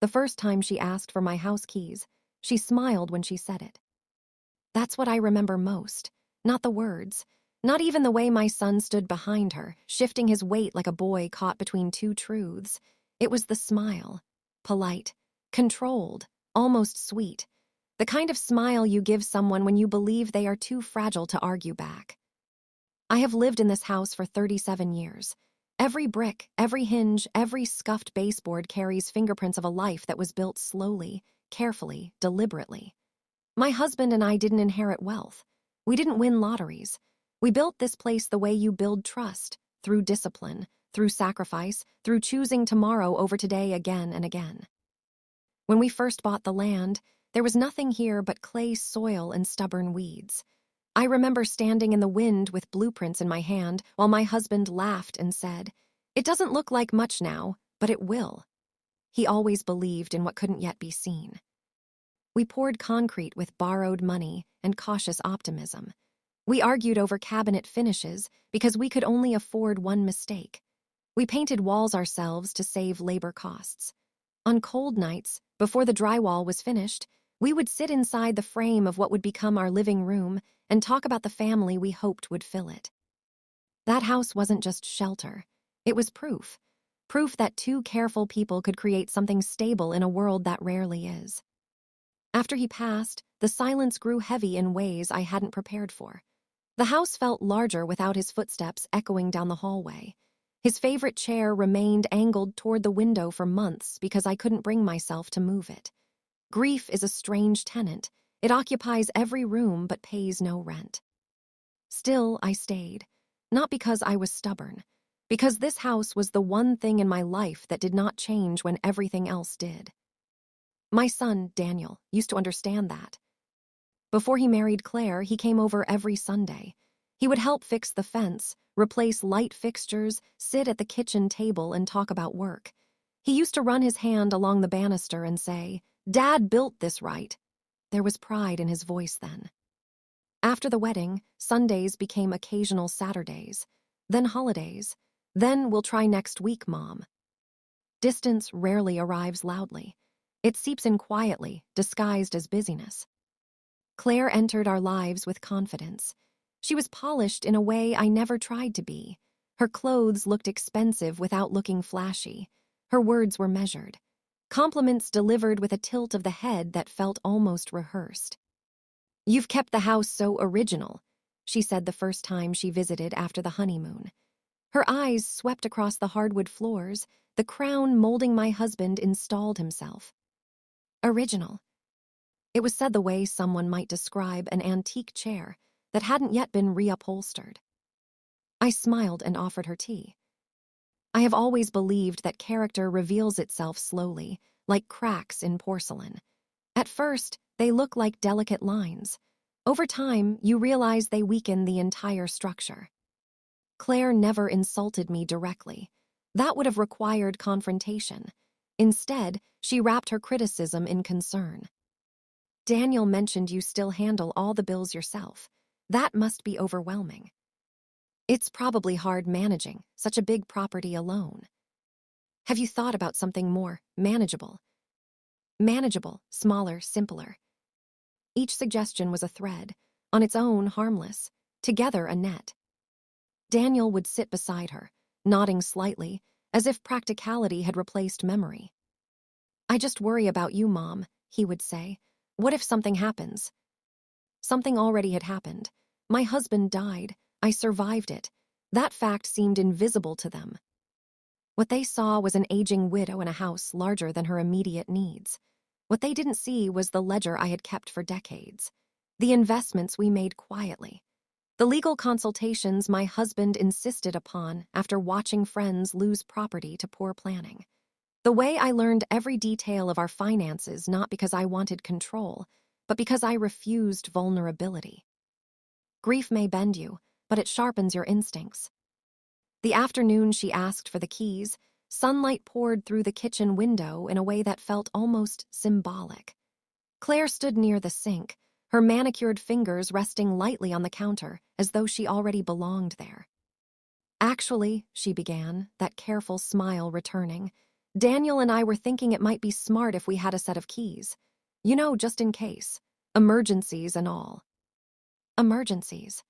The first time she asked for my house keys, she smiled when she said it. That's what I remember most, not the words, not even the way my son stood behind her, shifting his weight like a boy caught between two truths. It was the smile, polite, controlled, almost sweet, the kind of smile you give someone when you believe they are too fragile to argue back. I have lived in this house for 37 years. Every brick, every hinge, every scuffed baseboard carries fingerprints of a life that was built slowly, carefully, deliberately. My husband and I didn't inherit wealth. We didn't win lotteries. We built this place the way you build trust, through discipline, through sacrifice, through choosing tomorrow over today again and again. When we first bought the land, there was nothing here but clay soil and stubborn weeds. I remember standing in the wind with blueprints in my hand while my husband laughed and said, "It doesn't look like much now, but it will." He always believed in what couldn't yet be seen. We poured concrete with borrowed money and cautious optimism. We argued over cabinet finishes because we could only afford one mistake. We painted walls ourselves to save labor costs. On cold nights, before the drywall was finished, we would sit inside the frame of what would become our living room and talk about the family we hoped would fill it. That house wasn't just shelter. It was proof. Proof that two careful people could create something stable in a world that rarely is. After he passed, the silence grew heavy in ways I hadn't prepared for. The house felt larger without his footsteps echoing down the hallway. His favorite chair remained angled toward the window for months because I couldn't bring myself to move it. Grief is a strange tenant. It occupies every room but pays no rent. Still, I stayed. Not because I was stubborn. Because this house was the one thing in my life that did not change when everything else did. My son, Daniel, used to understand that. Before he married Claire, he came over every Sunday. He would help fix the fence, replace light fixtures, sit at the kitchen table and talk about work. He used to run his hand along the banister and say, "Dad built this right." There was pride in his voice then. After the wedding, Sundays became occasional Saturdays, then holidays, then "We'll try next week, Mom." Distance rarely arrives loudly. It seeps in quietly, disguised as busyness. Claire entered our lives with confidence. She was polished in a way I never tried to be. Her clothes looked expensive without looking flashy. Her words were measured. Compliments delivered with a tilt of the head that felt almost rehearsed. "You've kept the house so original," she said the first time she visited after the honeymoon. Her eyes swept across the hardwood floors, the crown molding my husband installed himself. Original. It was said the way someone might describe an antique chair that hadn't yet been reupholstered. I smiled and offered her tea. I have always believed that character reveals itself slowly, like cracks in porcelain. At first, they look like delicate lines. Over time, you realize they weaken the entire structure. Claire never insulted me directly. That would have required confrontation. Instead, she wrapped her criticism in concern. "Daniel mentioned you still handle all the bills yourself. That must be overwhelming." "It's probably hard managing such a big property alone." "Have you thought about something more manageable?" Manageable, smaller, simpler. Each suggestion was a thread, on its own harmless, together a net. Daniel would sit beside her, nodding slightly, as if practicality had replaced memory. "I just worry about you, Mom," he would say. "What if something happens?" Something already had happened. My husband died. I survived it. That fact seemed invisible to them. What they saw was an aging widow in a house larger than her immediate needs. What they didn't see was the ledger I had kept for decades, the investments we made quietly, the legal consultations my husband insisted upon after watching friends lose property to poor planning. The way I learned every detail of our finances not because I wanted control, but because I refused vulnerability. Grief may bend you, but it sharpens your instincts. The afternoon she asked for the keys, sunlight poured through the kitchen window in a way that felt almost symbolic. Claire stood near the sink, her manicured fingers resting lightly on the counter as though she already belonged there. "Actually," she began, that careful smile returning, Daniel and I were thinking it might be smart if we had a set of keys. You know, just in case. Emergencies and all. Emergencies.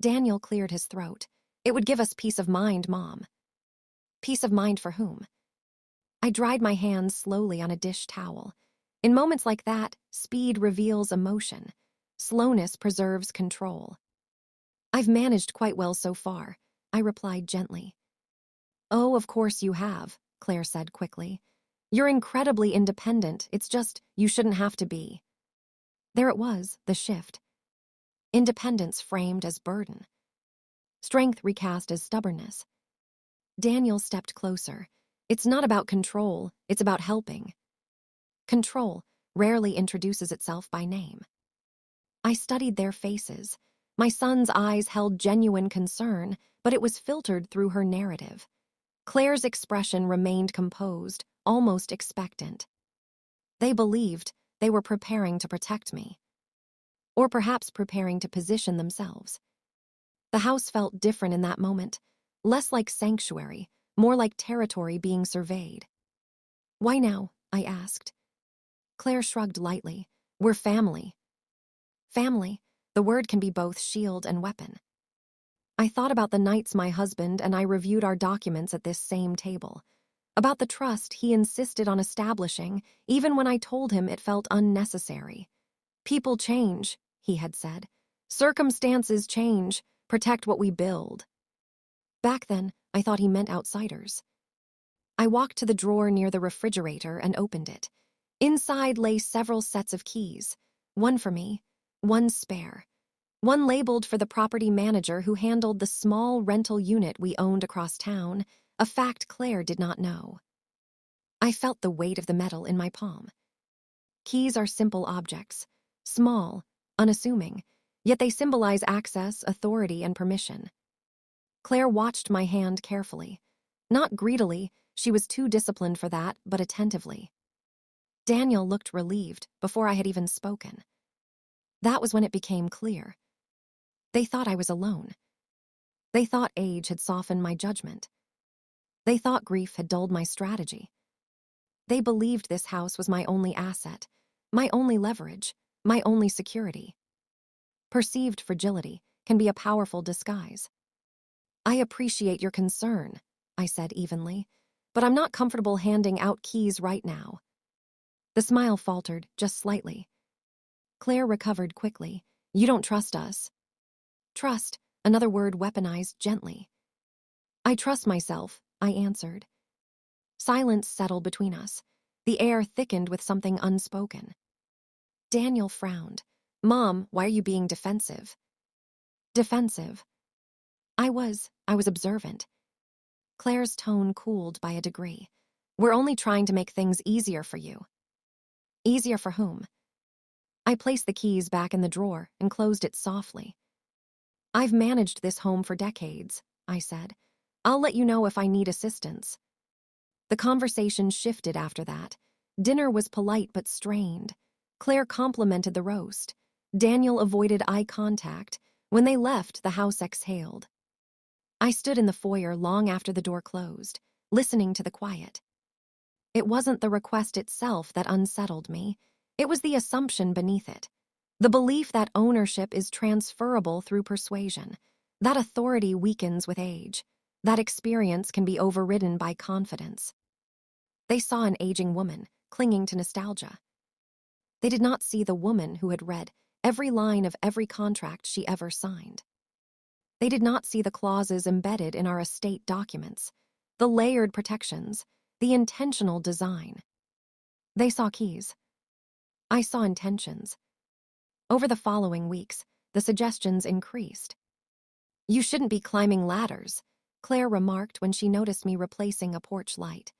Daniel cleared his throat. It would give us peace of mind, Mom. Peace of mind for whom? I dried my hands slowly on a dish towel. In moments like that, speed reveals emotion. Slowness preserves control. I've managed quite well so far, I replied gently. Oh, of course you have, Claire said quickly. You're incredibly independent, it's just you shouldn't have to be. There it was, the shift. Independence framed as burden. Strength recast as stubbornness. Daniel stepped closer. It's not about control, it's about helping. Control rarely introduces itself by name. I studied their faces. My son's eyes held genuine concern, but it was filtered through her narrative. Claire's expression remained composed, almost expectant. They believed they were preparing to protect me. Or perhaps preparing to position themselves. The house felt different in that moment, less like sanctuary, more like territory being surveyed. Why now? I asked. Claire shrugged lightly. We're family. Family, the word can be both shield and weapon. I thought about the nights my husband and I reviewed our documents at this same table, about the trust he insisted on establishing even when I told him it felt unnecessary. People change, he had said. Circumstances change. Protect what we build. Back then, I thought he meant outsiders. I walked to the drawer near the refrigerator and opened it. Inside lay several sets of keys, one for me, one spare, one labeled for the property manager who handled the small rental unit we owned across town, a fact Claire did not know. I felt the weight of the metal in my palm. Keys are simple objects, small, unassuming, yet they symbolize access, authority, and permission. Claire watched my hand carefully. Not greedily, she was too disciplined for that, but attentively. Daniel looked relieved before I had even spoken. That was when it became clear. They thought I was alone. They thought age had softened my judgment. They thought grief had dulled my strategy. They believed this house was my only asset, my only leverage, my only security. Perceived fragility can be a powerful disguise. I appreciate your concern, I said evenly, but I'm not comfortable handing out keys right now. The smile faltered just slightly. Claire recovered quickly. You don't trust us. Trust, another word weaponized gently. I trust myself, I answered. Silence settled between us. The air thickened with something unspoken. Daniel frowned. Mom, why are you being defensive? Defensive. I was observant. Claire's tone cooled by a degree. We're only trying to make things easier for you. Easier for whom? I placed the keys back in the drawer and closed it softly. I've managed this home for decades, I said. I'll let you know if I need assistance. The conversation shifted after that. Dinner was polite but strained. Claire complimented the roast. Daniel avoided eye contact. When they left, the house exhaled. I stood in the foyer long after the door closed, listening to the quiet. It wasn't the request itself that unsettled me. It was the assumption beneath it. The belief that ownership is transferable through persuasion, that authority weakens with age, that experience can be overridden by confidence. They saw an aging woman clinging to nostalgia. They did not see the woman who had read every line of every contract she ever signed. They did not see the clauses embedded in our estate documents, the layered protections, the intentional design. They saw keys. I saw intentions. Over the following weeks, the suggestions increased. You shouldn't be climbing ladders, Claire remarked when she noticed me replacing a porch light.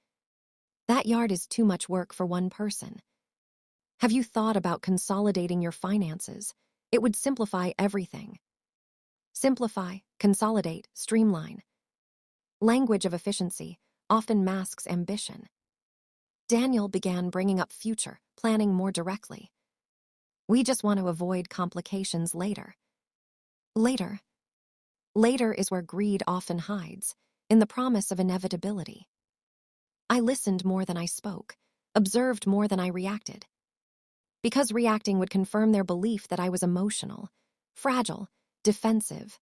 That yard is too much work for one person. Have you thought about consolidating your finances? It would simplify everything. Simplify, consolidate, streamline. Language of efficiency often masks ambition. Daniel began bringing up future planning more directly. We just want to avoid complications later. Later. Later is where greed often hides, in the promise of inevitability. I listened more than I spoke, observed more than I reacted. Because reacting would confirm their belief that I was emotional, fragile, defensive.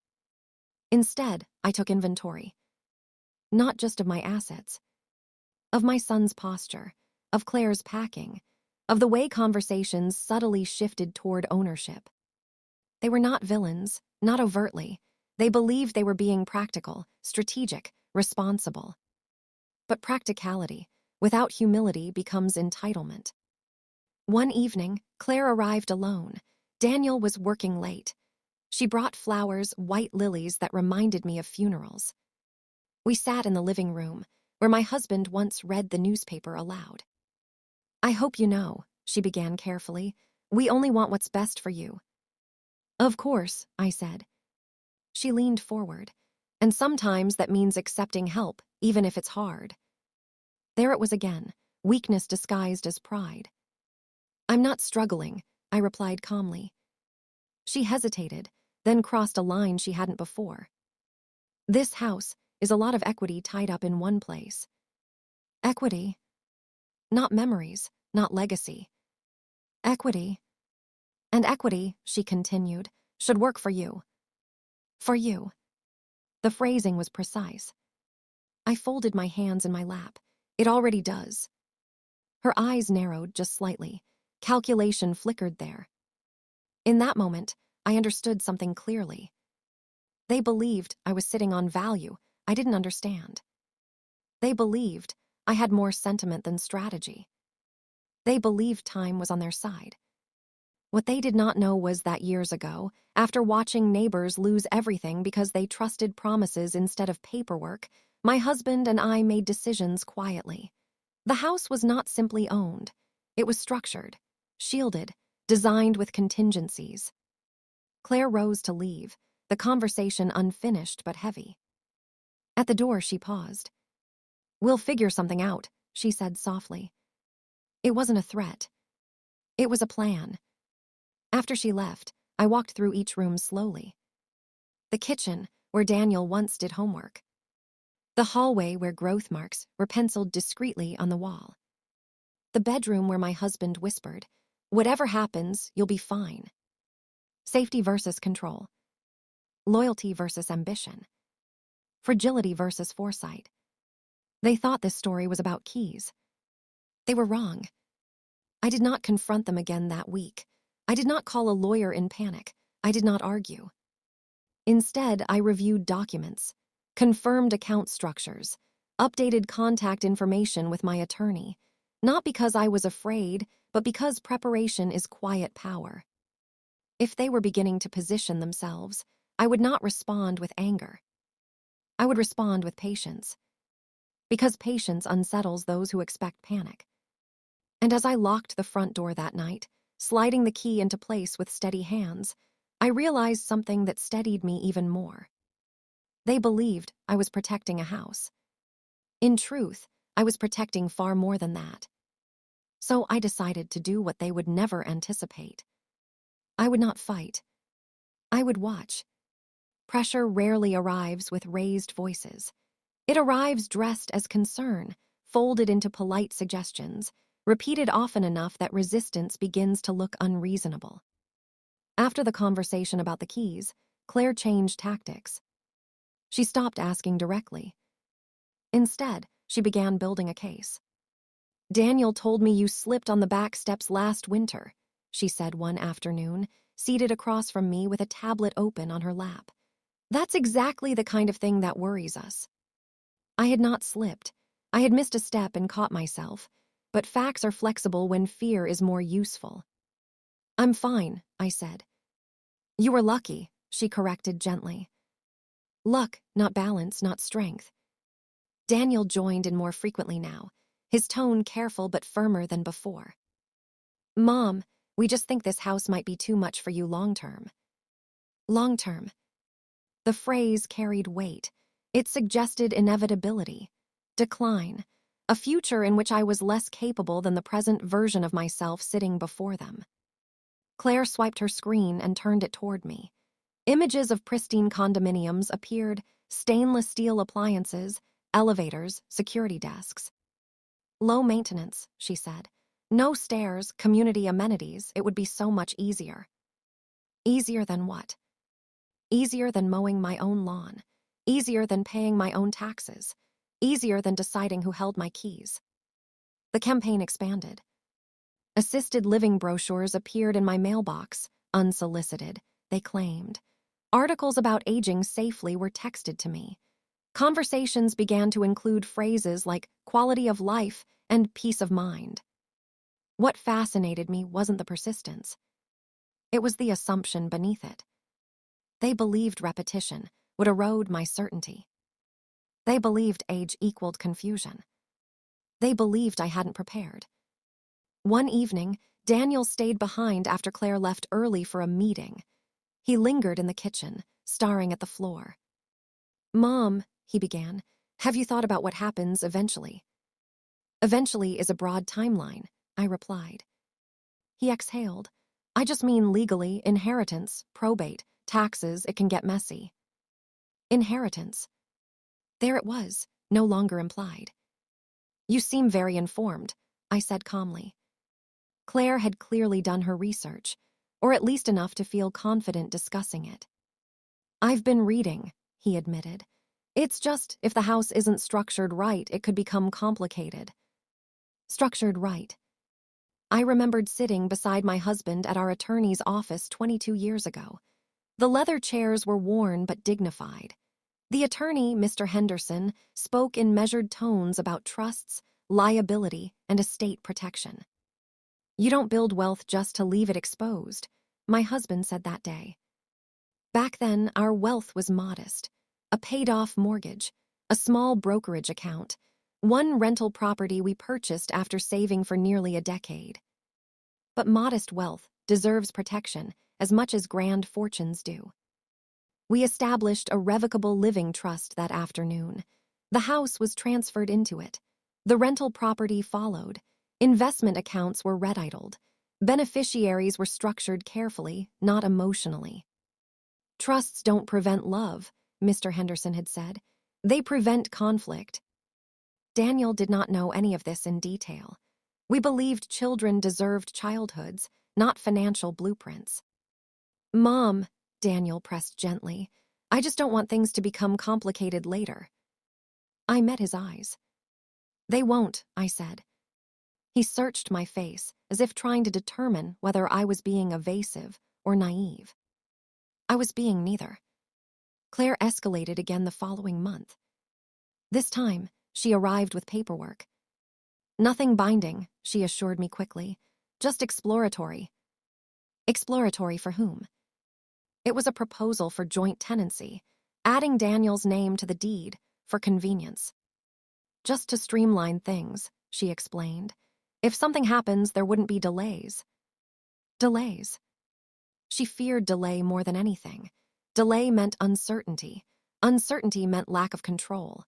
Instead, I took inventory. Not just of my assets, of my son's posture, of Claire's packing, of the way conversations subtly shifted toward ownership. They were not villains, not overtly. They believed they were being practical, strategic, responsible. But practicality, without humility, becomes entitlement. One evening, Claire arrived alone. Daniel was working late. She brought flowers, white lilies that reminded me of funerals. We sat in the living room, where my husband once read the newspaper aloud. "I hope you know," she began carefully, "we only want what's best for you." "Of course," I said. She leaned forward, and sometimes that means accepting help, even if it's hard. There it was again, weakness disguised as pride. "I'm not struggling," I replied calmly. She hesitated, then crossed a line she hadn't before. "This house is a lot of equity tied up in one place." "Equity? Not memories, not legacy. Equity. And equity," she continued, "should work for you. For you." The phrasing was precise. I folded my hands in my lap. "It already does." Her eyes narrowed just slightly. Calculation flickered there. In that moment, I understood something clearly. They believed I was sitting on value I didn't understand. They believed I had more sentiment than strategy. They believed time was on their side. What they did not know was that years ago, after watching neighbors lose everything because they trusted promises instead of paperwork, my husband and I made decisions quietly. The house was not simply owned. It was structured, shielded, designed with contingencies. Claire rose to leave, the conversation unfinished but heavy. At the door, she paused. "We'll figure something out," she said softly. It wasn't a threat. It was a plan. After she left, I walked through each room slowly. The kitchen, where Daniel once did homework. The hallway where growth marks were penciled discreetly on the wall. The bedroom where my husband whispered, "Whatever happens, you'll be fine." Safety versus control. Loyalty versus ambition. Fragility versus foresight. They thought this story was about keys. They were wrong. I did not confront them again that week. I did not call a lawyer in panic. I did not argue. Instead, I reviewed documents, confirmed account structures, updated contact information with my attorney, not because I was afraid, but because preparation is quiet power. If they were beginning to position themselves, I would not respond with anger. I would respond with patience, because patience unsettles those who expect panic. And as I locked the front door that night, sliding the key into place with steady hands, I realized something that steadied me even more. They believed I was protecting a house. In truth, I was protecting far more than that. So I decided to do what they would never anticipate. I would not fight. I would watch. Pressure rarely arrives with raised voices. It arrives dressed as concern, folded into polite suggestions, repeated often enough that resistance begins to look unreasonable. After the conversation about the keys, Claire changed tactics. She stopped asking directly. Instead, she began building a case. "Daniel told me you slipped on the back steps last winter," she said one afternoon, seated across from me with a tablet open on her lap. "That's exactly the kind of thing that worries us." I had not slipped. I had missed a step and caught myself, but facts are flexible when fear is more useful. "I'm fine," I said. "You were lucky," she corrected gently. "Luck, not balance, not strength." Daniel joined in more frequently now, his tone careful but firmer than before. "Mom, we just think this house might be too much for you long-term." Long-term. The phrase carried weight. It suggested inevitability, decline, a future in which I was less capable than the present version of myself sitting before them. Claire swiped her screen and turned it toward me. Images of pristine condominiums appeared, stainless steel appliances, elevators, security desks. Low maintenance, she said. No stairs, community amenities, it would be so much easier. Easier than what? Easier than mowing my own lawn. Easier than paying my own taxes. Easier than deciding who held my keys. The campaign expanded. Assisted living brochures appeared in my mailbox, unsolicited, they claimed. Articles about aging safely were texted to me. Conversations began to include phrases like quality of life and peace of mind. What fascinated me wasn't the persistence. It was the assumption beneath it. They believed repetition would erode my certainty. They believed age equaled confusion. They believed I hadn't prepared. One evening, Daniel stayed behind after Claire left early for a meeting. He lingered in the kitchen, staring at the floor. "Mom," he began, "have you thought about what happens eventually?" "Eventually is a broad timeline," I replied. He exhaled. "I just mean legally, inheritance, probate, taxes, it can get messy." Inheritance. There it was, no longer implied. "You seem very informed," I said calmly. Claire had clearly done her research, or at least enough to feel confident discussing it. "I've been reading," he admitted. "It's just, if the house isn't structured right, it could become complicated." Structured right. I remembered sitting beside my husband at our attorney's office 22 years ago. The leather chairs were worn but dignified. The attorney, Mr. Henderson, spoke in measured tones about trusts, liability, and estate protection. "You don't build wealth just to leave it exposed," my husband said that day. Back then, our wealth was modest. A paid-off mortgage, a small brokerage account, one rental property we purchased after saving for nearly a decade. But modest wealth deserves protection as much as grand fortunes do. We established a revocable living trust that afternoon. The house was transferred into it. The rental property followed. Investment accounts were red-idled. Beneficiaries were structured carefully, not emotionally. "Trusts don't prevent love," Mr. Henderson had said. "They prevent conflict." Daniel did not know any of this in detail. We believed children deserved childhoods, not financial blueprints. "Mom," Daniel pressed gently, "I just don't want things to become complicated later." I met his eyes. "They won't," I said. He searched my face, as if trying to determine whether I was being evasive or naive. I was being neither. Claire escalated again the following month. This time, she arrived with paperwork. "Nothing binding," she assured me quickly. "Just exploratory." Exploratory for whom? It was a proposal for joint tenancy, adding Daniel's name to the deed, for convenience. "Just to streamline things," she explained. "If something happens, there wouldn't be delays." Delays. She feared delay more than anything. Delay meant uncertainty. Uncertainty meant lack of control.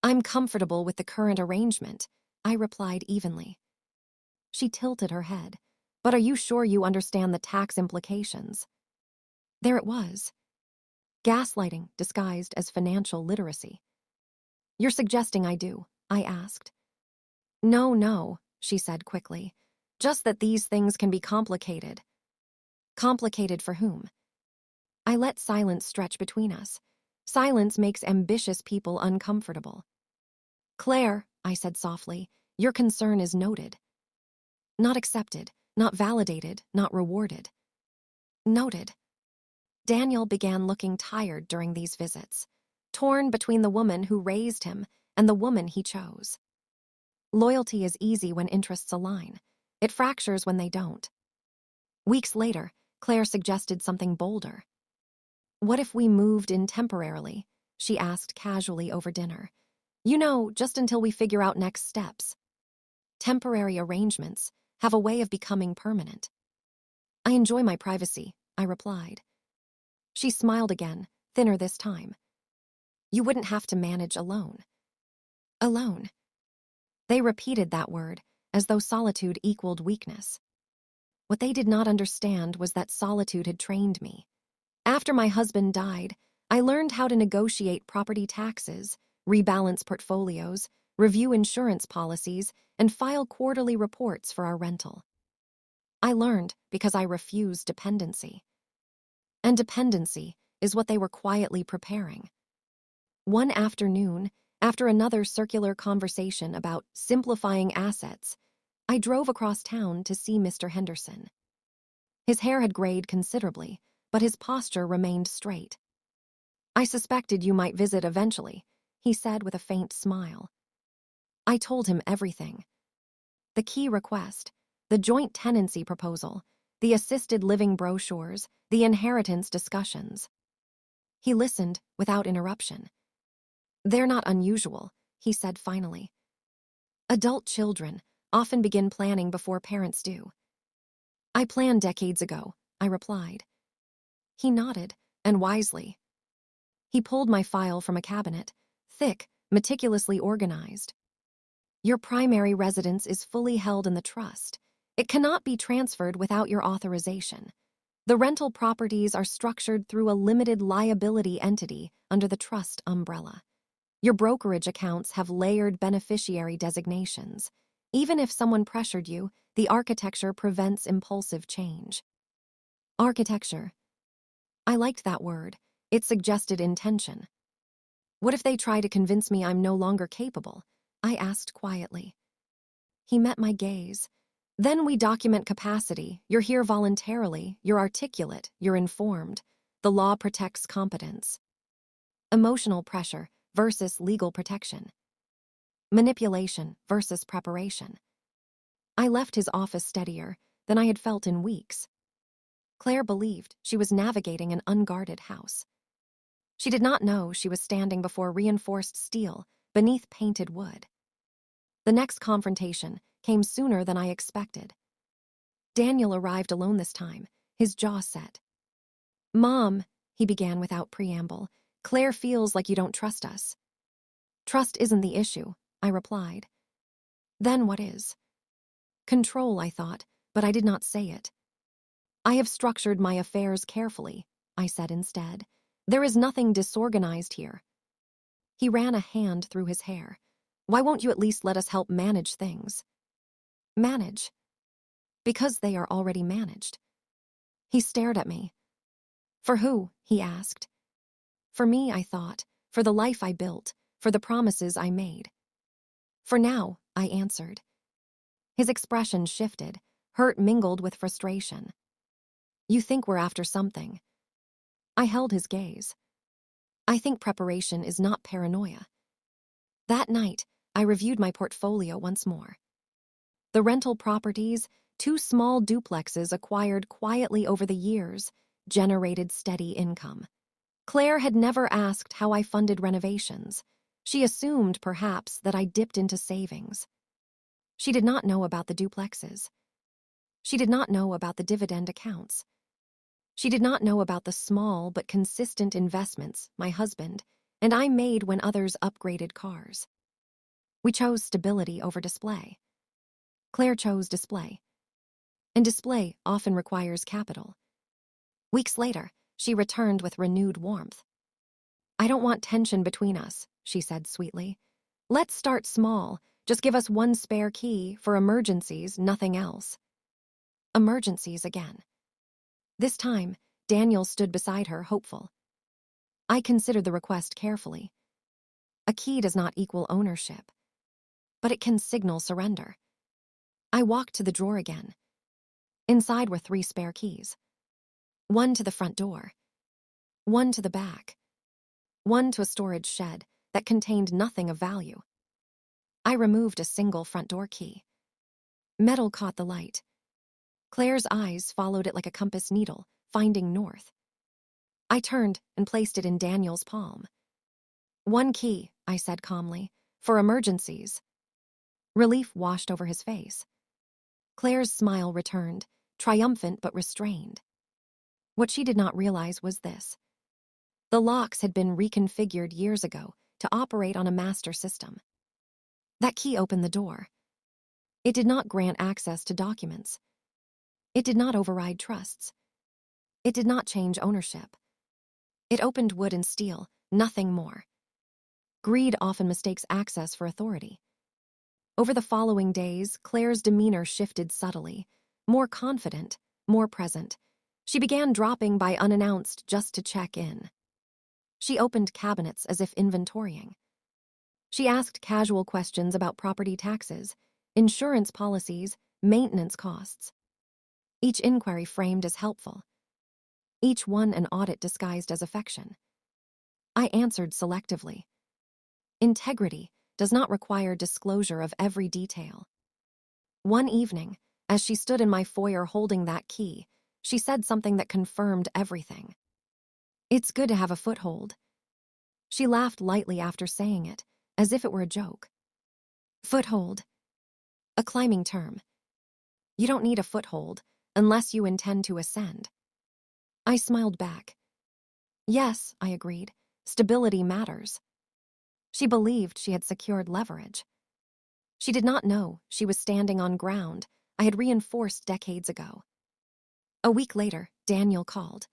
"I'm comfortable with the current arrangement," I replied evenly. She tilted her head. "But are you sure you understand the tax implications?" There it was. Gaslighting disguised as financial literacy. "You're suggesting I do?" I asked. No, she said quickly. "Just that these things can be complicated." Complicated for whom? I let silence stretch between us. Silence makes ambitious people uncomfortable. "Claire," I said softly, "your concern is noted." Not accepted, not validated, not rewarded. Noted. Daniel began looking tired during these visits, torn between the woman who raised him and the woman he chose. Loyalty is easy when interests align. It fractures when they don't. Weeks later, Claire suggested something bolder. "What if we moved in temporarily?" she asked casually over dinner. "You know, just until we figure out next steps." Temporary arrangements have a way of becoming permanent. "I enjoy my privacy," I replied. She smiled again, thinner this time. "You wouldn't have to manage alone." Alone. They repeated that word, as though solitude equaled weakness. What they did not understand was that solitude had trained me. After my husband died, I learned how to negotiate property taxes, rebalance portfolios, review insurance policies, and file quarterly reports for our rental. I learned because I refused dependency. And dependency is what they were quietly preparing. One afternoon, after another circular conversation about simplifying assets, I drove across town to see Mr. Henderson. His hair had grayed considerably, but his posture remained straight. "I suspected you might visit eventually," he said with a faint smile. I told him everything. The key request, the joint tenancy proposal, the assisted living brochures, the inheritance discussions. He listened without interruption. "They're not unusual," he said finally. "Adult children often begin planning before parents do." "I planned decades ago," I replied. He nodded, and wisely. He pulled my file from a cabinet, thick, meticulously organized. "Your primary residence is fully held in the trust. It cannot be transferred without your authorization. The rental properties are structured through a limited liability entity under the trust umbrella. Your brokerage accounts have layered beneficiary designations. Even if someone pressured you, the architecture prevents impulsive change." Architecture. I liked that word. It suggested intention. "What if they try to convince me I'm no longer capable?" I asked quietly. He met my gaze. "Then we document capacity. You're here voluntarily, you're articulate, you're informed. The law protects competence." Emotional pressure versus legal protection. Manipulation versus preparation. I left his office steadier than I had felt in weeks. Claire believed she was navigating an unguarded house. She did not know she was standing before reinforced steel beneath painted wood. The next confrontation came sooner than I expected. Daniel arrived alone this time, his jaw set. "Mom," he began without preamble, "Claire feels like you don't trust us." "Trust isn't the issue," I replied. "Then what is?" "Control," I thought, but I did not say it. "I have structured my affairs carefully," I said instead. "There is nothing disorganized here." He ran a hand through his hair. "Why won't you at least let us help manage things?" "Manage?" "Because they are already managed." He stared at me. "For who?" he asked. "For me," I thought. "For the life I built. For the promises I made." "For now," I answered. His expression shifted, hurt mingled with frustration. "You think we're after something." I held his gaze. "I think preparation is not paranoia." That night, I reviewed my portfolio once more. The rental properties, 2 small duplexes acquired quietly over the years, generated steady income. Claire had never asked how I funded renovations. She assumed, perhaps, that I dipped into savings. She did not know about the duplexes. She did not know about the dividend accounts. She did not know about the small but consistent investments my husband and I made when others upgraded cars. We chose stability over display. Claire chose display. And display often requires capital. Weeks later, she returned with renewed warmth. "I don't want tension between us," she said sweetly. "Let's start small. Just give us 1 spare key for emergencies, nothing else." Emergencies again. This time, Daniel stood beside her, hopeful. I considered the request carefully. A key does not equal ownership, but it can signal surrender. I walked to the drawer again. Inside were 3 spare keys. 1 to the front door, 1 to the back, 1 to a storage shed that contained nothing of value. I removed a single front door key. Metal caught the light. Claire's eyes followed it like a compass needle, finding north. I turned and placed it in Daniel's palm. "1 key," I said calmly, "for emergencies." Relief washed over his face. Claire's smile returned, triumphant but restrained. What she did not realize was this. The locks had been reconfigured years ago to operate on a master system. That key opened the door. It did not grant access to documents. It did not override trusts. It did not change ownership. It opened wood and steel, nothing more. Greed often mistakes access for authority. Over the following days, Claire's demeanor shifted subtly, more confident, more present. She began dropping by unannounced just to check in. She opened cabinets as if inventorying. She asked casual questions about property taxes, insurance policies, maintenance costs. Each inquiry framed as helpful. Each one an audit disguised as affection. I answered selectively. Integrity does not require disclosure of every detail. One evening, as she stood in my foyer holding that key, she said something that confirmed everything. "It's good to have a foothold." She laughed lightly after saying it, as if it were a joke. Foothold. A climbing term. You don't need a foothold unless you intend to ascend. I smiled back. Yes, I agreed. Stability matters. She believed she had secured leverage. She did not know she was standing on ground I had reinforced decades ago. A week later, Daniel called.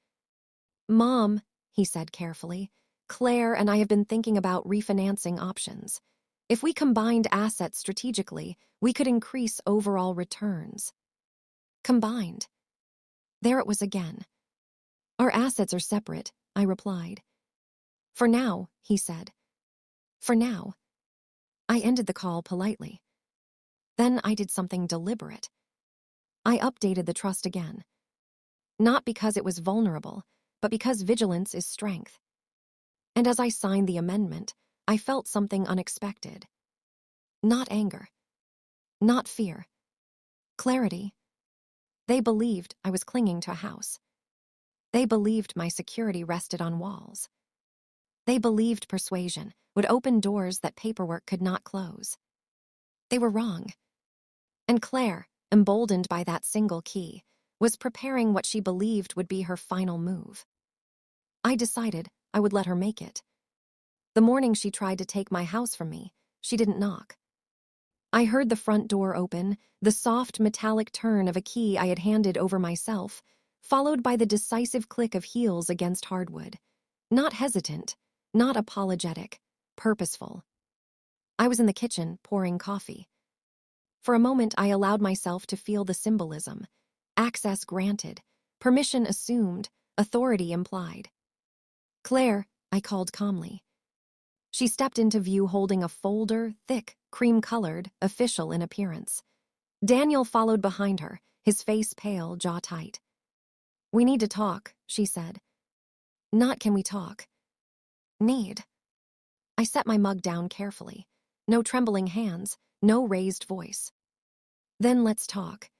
"Mom," he said carefully, "Claire and I have been thinking about refinancing options. If we combined assets strategically, we could increase overall returns." Combined. There it was again. "Our assets are separate," I replied. "For now," he said. "For now." I ended the call politely. Then I did something deliberate. I updated the trust again. Not because it was vulnerable, but because vigilance is strength. And as I signed the amendment, I felt something unexpected. Not anger. Not fear. Clarity. They believed I was clinging to a house. They believed my security rested on walls. They believed persuasion would open doors that paperwork could not close. They were wrong. And Claire, emboldened by that single key, was preparing what she believed would be her final move. I decided I would let her make it. The morning she tried to take my house from me, she didn't knock. I heard the front door open, the soft metallic turn of a key I had handed over myself, followed by the decisive click of heels against hardwood. Not hesitant, not apologetic, purposeful. I was in the kitchen, pouring coffee. For a moment, I allowed myself to feel the symbolism. Access granted, permission assumed, authority implied. "Claire," I called calmly. She stepped into view holding a folder, thick, cream-colored, official in appearance. Daniel followed behind her, his face pale, jaw tight. "We need to talk," she said. Not can we talk. Need. I set my mug down carefully. No trembling hands, no raised voice. "Then let's talk."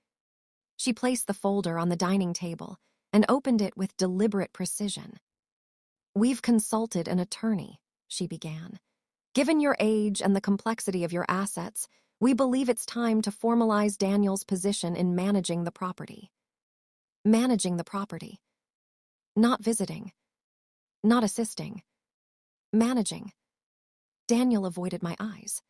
She placed the folder on the dining table and opened it with deliberate precision. "We've consulted an attorney," she began. "Given your age and the complexity of your assets, we believe it's time to formalize Daniel's position in managing the property." Managing the property. Not visiting. Not assisting. Managing. Daniel avoided my eyes.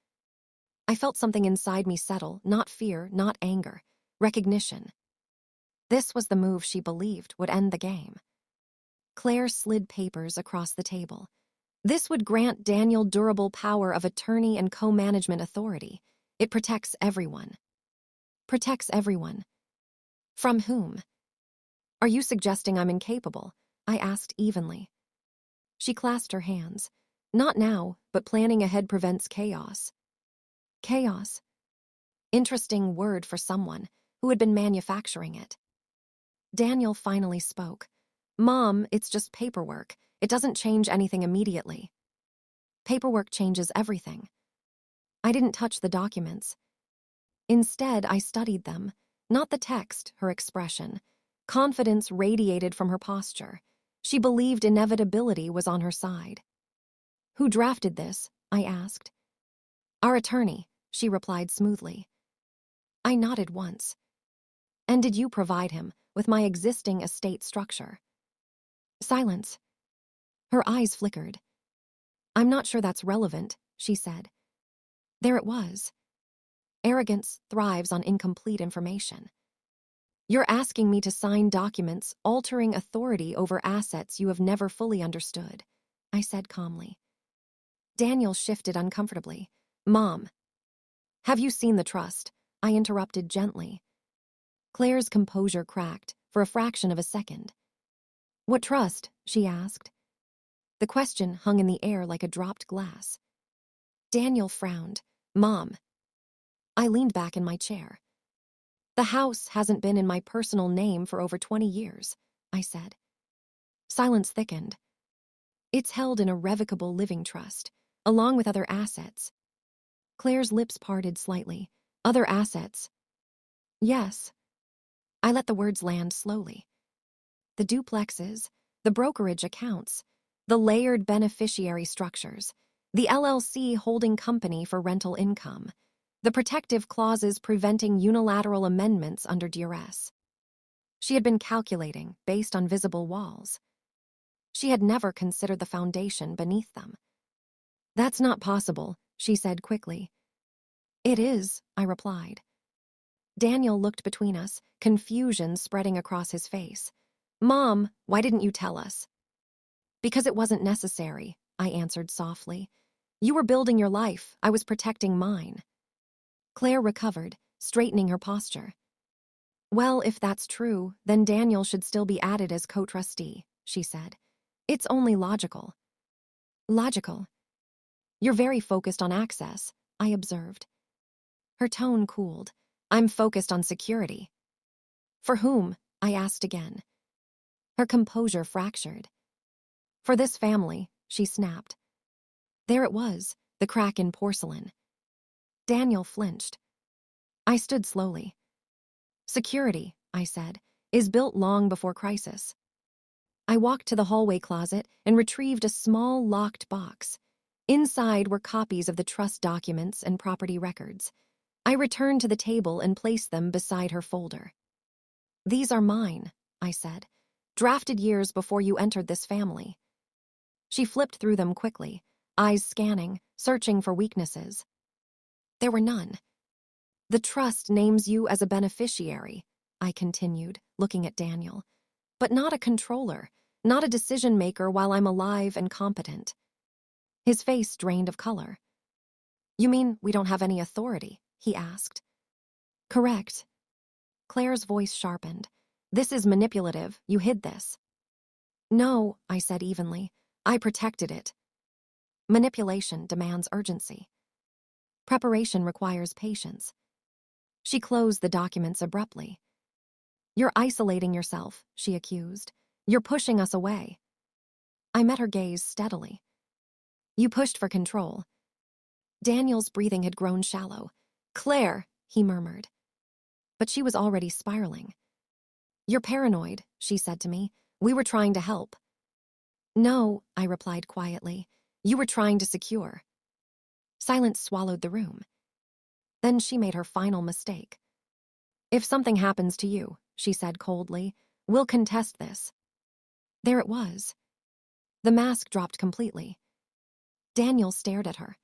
I felt something inside me settle, not fear, not anger, recognition. This was the move she believed would end the game. Claire slid papers across the table. This would grant Daniel durable power of attorney and co-management authority. It protects everyone. Protects everyone. From whom? "Are you suggesting I'm incapable?" I asked evenly. She clasped her hands. "Not now, but planning ahead prevents chaos." Chaos. Interesting word for someone who had been manufacturing it. Daniel finally spoke. "Mom, it's just paperwork. It doesn't change anything immediately." Paperwork changes everything. I didn't touch the documents. Instead, I studied them. Not the text, her expression. Confidence radiated from her posture. She believed inevitability was on her side. "Who drafted this?" I asked. "Our attorney," she replied smoothly. I nodded once. "And did you provide him with my existing estate structure?" Silence. Her eyes flickered. "I'm not sure that's relevant," she said. There it was. Arrogance thrives on incomplete information. "You're asking me to sign documents altering authority over assets you have never fully understood," I said calmly. Daniel shifted uncomfortably. "Mom." Have you seen the trust? I interrupted gently. Claire's composure cracked for a fraction of a second. What trust? She asked. The question hung in the air like a dropped glass. Daniel frowned. Mom. I leaned back in my chair. The house hasn't been in my personal name for over 20 years, I said. Silence thickened. It's held in a revocable living trust, along with other assets. Claire's lips parted slightly. Other assets? Yes. I let the words land slowly. The duplexes, the brokerage accounts, the layered beneficiary structures, the LLC holding company for rental income, the protective clauses preventing unilateral amendments under duress. She had been calculating based on visible walls. She had never considered the foundation beneath them. That's not possible, she said quickly. It is, I replied. Daniel looked between us, confusion spreading across his face. Mom, why didn't you tell us? Because it wasn't necessary, I answered softly. You were building your life, I was protecting mine. Claire recovered, straightening her posture. Well, if that's true, then Daniel should still be added as co-trustee, she said. It's only logical. Logical? You're very focused on access, I observed. Her tone cooled. I'm focused on security. For whom? I asked again. Her composure fractured. For this family, she snapped. There it was, the crack in porcelain. Daniel flinched. I stood slowly. Security, I said, is built long before crisis. I walked to the hallway closet and retrieved a small locked box. Inside were copies of the trust documents and property records. I returned to the table and placed them beside her folder. These are mine, I said, drafted years before you entered this family. She flipped through them quickly, eyes scanning, searching for weaknesses. There were none. The trust names you as a beneficiary, I continued, looking at Daniel, but not a controller, not a decision maker while I'm alive and competent. His face drained of color. You mean we don't have any authority? He asked. Correct. Claire's voice sharpened. This is manipulative. You hid this. No, I said evenly. I protected it. Manipulation demands urgency. Preparation requires patience. She closed the documents abruptly. You're isolating yourself, she accused. You're pushing us away. I met her gaze steadily. You pushed for control. Daniel's breathing had grown shallow. Claire, he murmured. But she was already spiraling. You're paranoid, she said to me. We were trying to help. No, I replied quietly. You were trying to secure. Silence swallowed the room. Then she made her final mistake. If something happens to you, she said coldly, we'll contest this. There it was. The mask dropped completely. Daniel stared at her.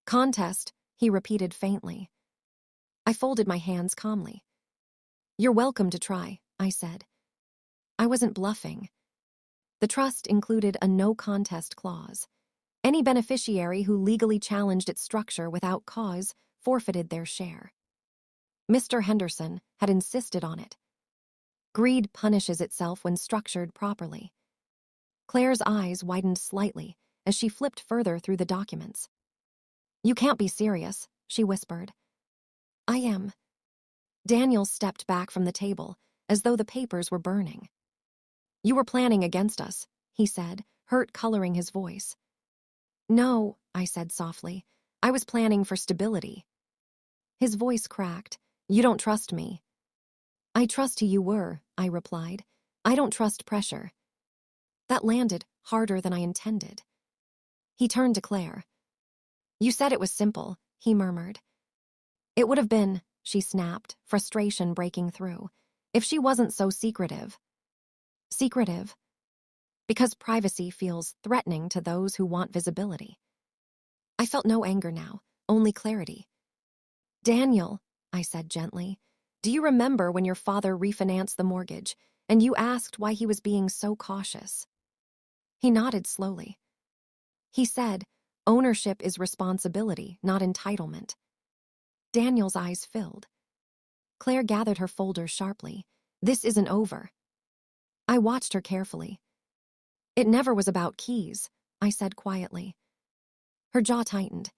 Contest, he repeated faintly. I folded my hands calmly. You're welcome to try, I said. I wasn't bluffing. The trust included a no-contest clause. Any beneficiary who legally challenged its structure without cause forfeited their share. Mr. Henderson had insisted on it. Greed punishes itself when structured properly. Claire's eyes widened slightly as she flipped further through the documents. You can't be serious, she whispered. I am. Daniel stepped back from the table as though the papers were burning. You were planning against us, he said, hurt coloring his voice. No, I said softly. I was planning for stability. His voice cracked. You don't trust me. I trust who you were, I replied. I don't trust pressure. That landed harder than I intended. He turned to Claire. You said it was simple, he murmured. It would have been, she snapped, frustration breaking through, if she wasn't so secretive. Secretive? Because privacy feels threatening to those who want visibility. I felt no anger now, only clarity. Daniel, I said gently, do you remember when your father refinanced the mortgage and you asked why he was being so cautious? He nodded slowly. He said, ownership is responsibility, not entitlement. Daniel's eyes filled. Claire gathered her folders sharply. This isn't over. I watched her carefully. It never was about keys, I said quietly. Her jaw tightened.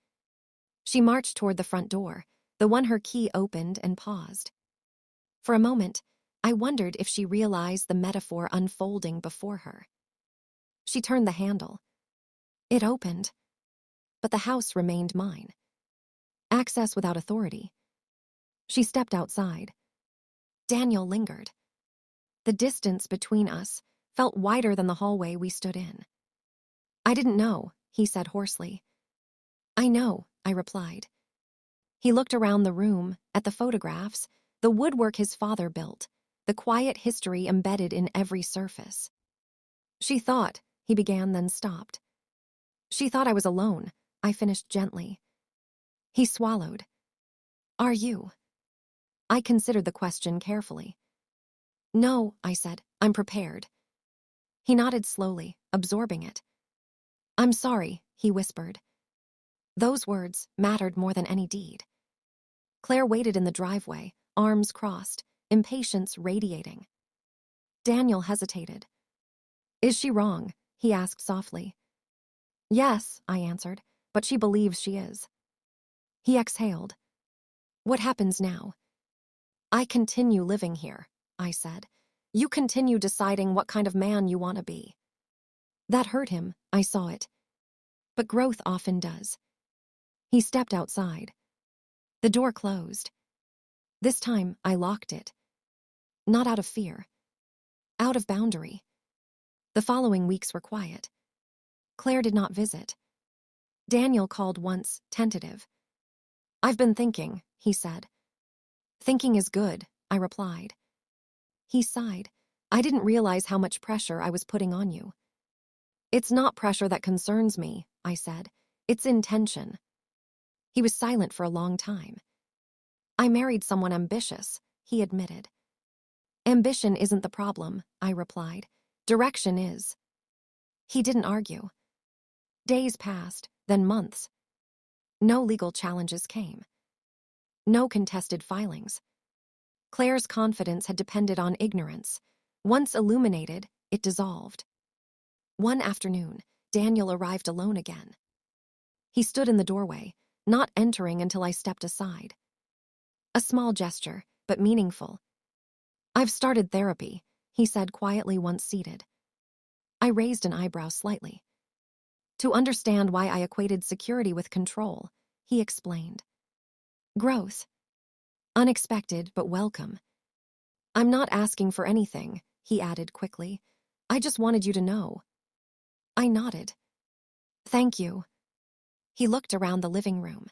She marched toward the front door, the one her key opened, and paused. For a moment, I wondered if she realized the metaphor unfolding before her. She turned the handle. It opened, but the house remained mine. Access without authority. She stepped outside. Daniel lingered. The distance between us felt wider than the hallway we stood in. I didn't know, he said hoarsely. I know, I replied. He looked around the room, at the photographs, the woodwork his father built, the quiet history embedded in every surface. She thought, he began, then stopped. She thought I was alone, I finished gently. He swallowed. Are you? I considered the question carefully. No, I said, I'm prepared. He nodded slowly, absorbing it. I'm sorry, he whispered. Those words mattered more than any deed. Claire waited in the driveway, arms crossed, impatience radiating. Daniel hesitated. Is she wrong? He asked softly. Yes, I answered, but she believes she is. He exhaled. What happens now? I continue living here, I said. You continue deciding what kind of man you want to be. That hurt him, I saw it. But growth often does. He stepped outside. The door closed. This time, I locked it. Not out of fear. Out of boundary. The following weeks were quiet. Claire did not visit. Daniel called once, tentative. I've been thinking, he said. Thinking is good, I replied. He sighed. I didn't realize how much pressure I was putting on you. It's not pressure that concerns me, I said. It's intention. He was silent for a long time. I married someone ambitious, he admitted. Ambition isn't the problem, I replied. Direction is. He didn't argue. Days passed, then months. No legal challenges came. No contested filings. Claire's confidence had depended on ignorance. Once illuminated, it dissolved. One afternoon, Daniel arrived alone again. He stood in the doorway, not entering until I stepped aside. A small gesture, but meaningful. I've started therapy, he said quietly once seated. I raised an eyebrow slightly. To understand why I equated security with control, he explained. Growth. Unexpected but welcome. I'm not asking for anything, he added quickly. I just wanted you to know. I nodded. Thank you. He looked around the living room.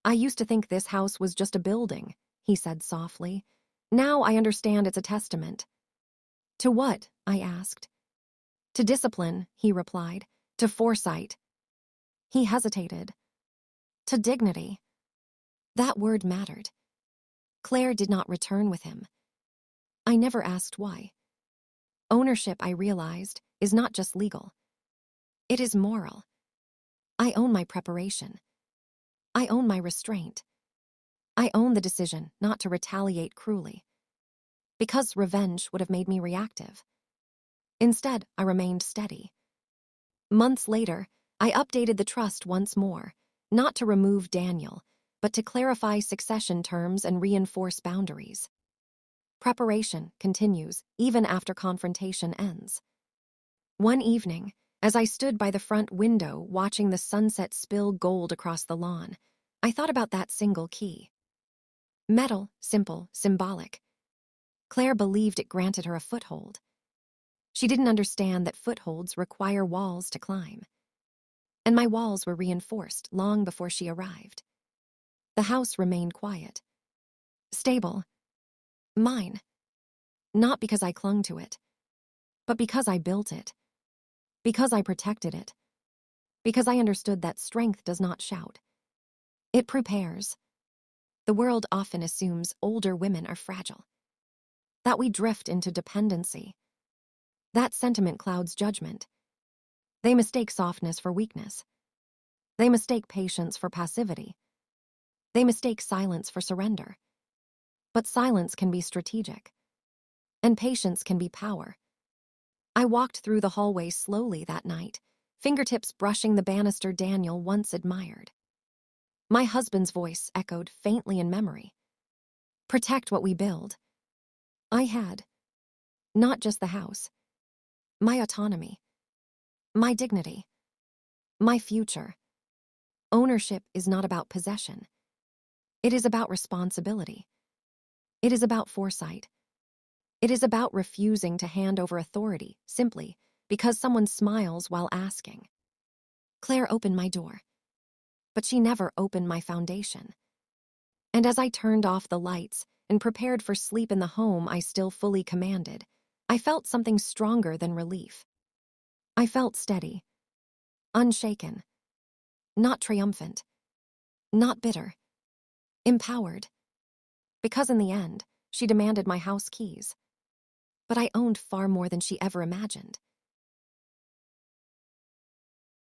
I used to think this house was just a building, he said softly. Now I understand it's a testament. To what? I asked. To discipline, he replied. To foresight. He hesitated. To dignity. That word mattered. Claire did not return with him. I never asked why. Ownership, I realized, is not just legal. It is moral. I own my preparation. I own my restraint. I own the decision not to retaliate cruelly. Because revenge would have made me reactive. Instead, I remained steady. Months later, I updated the trust once more, not to remove Daniel, but to clarify succession terms and reinforce boundaries. Preparation continues even after confrontation ends. One evening, as I stood by the front window watching the sunset spill gold across the lawn, I thought about that single key. Metal, simple, symbolic. Claire believed it granted her a foothold. She didn't understand that footholds require walls to climb. And my walls were reinforced long before she arrived. The house remained quiet. Stable. Mine. Not because I clung to it, but because I built it. Because I protected it. Because I understood that strength does not shout. It prepares. The world often assumes older women are fragile. That we drift into dependency. That sentiment clouds judgment. They mistake softness for weakness. They mistake patience for passivity. They mistake silence for surrender. But silence can be strategic, and patience can be power. I walked through the hallway slowly that night, fingertips brushing the banister Daniel once admired. My husband's voice echoed faintly in memory. Protect what we build. I had, not just the house, my autonomy, my dignity, my future. Ownership is not about possession. It is about responsibility. It is about foresight. It is about refusing to hand over authority simply because someone smiles while asking. Claire opened my door, but she never opened my foundation. And as I turned off the lights and prepared for sleep in the home I still fully commanded, I felt something stronger than relief. I felt steady, unshaken, not triumphant, not bitter, empowered. Because in the end, she demanded my house keys. But I owned far more than she ever imagined.